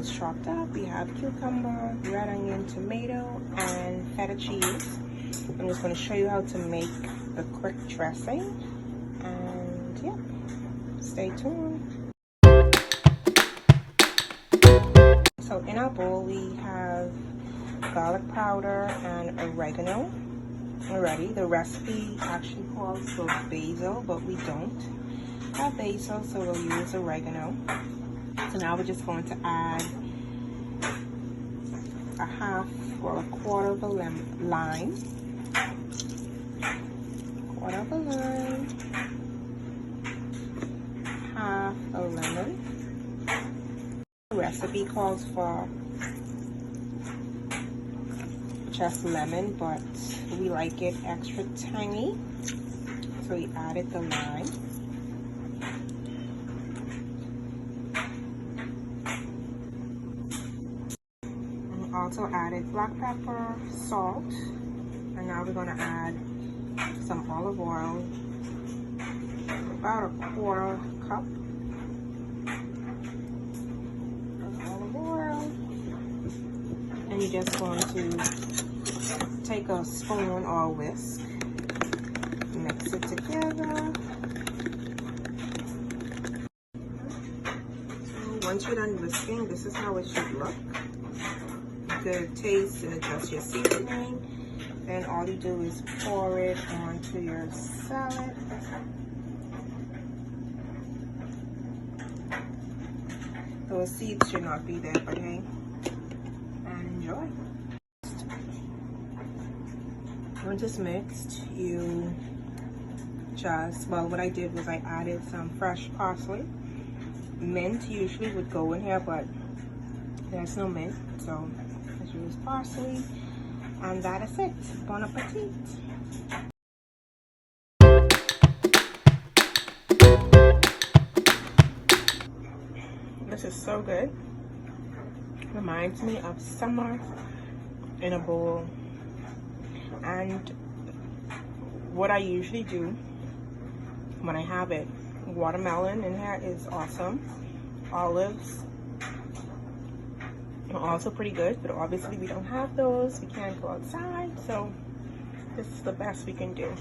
vegetables chopped up. We have cucumber, red onion, tomato, and feta cheese. I'm just going to show you how to make the quick dressing, and yeah, stay tuned. So in our bowl we have garlic powder and oregano. Already, the recipe actually calls for basil, but we don't have basil, so we'll use oregano. So now we're just going to add a half or a quarter of a lime. Quarter of a lime. Half a lemon. The recipe calls for just lemon, but we like it extra tangy, so we added the lime. And also added black pepper, salt, and now we're going to add some olive oil, about a quarter cup of olive oil, and you're just going to take a spoon or a whisk, mix it together. So once you're done whisking, this is how it should look. You could taste and adjust your seasoning, and all you do is pour it onto your salad. Those seeds should not be there, but hey, and enjoy. Once it's mixed, you just, well, what I did was I added some fresh parsley. Mint usually would go in here, but there's no mint, so let's use parsley, and that is it. Bon appetit. This is so good. Reminds me of summer in a bowl. And what I usually do when I have it, watermelon in here is awesome. Olives are also pretty good, but obviously we don't have those. We can't go outside, so this is the best we can do.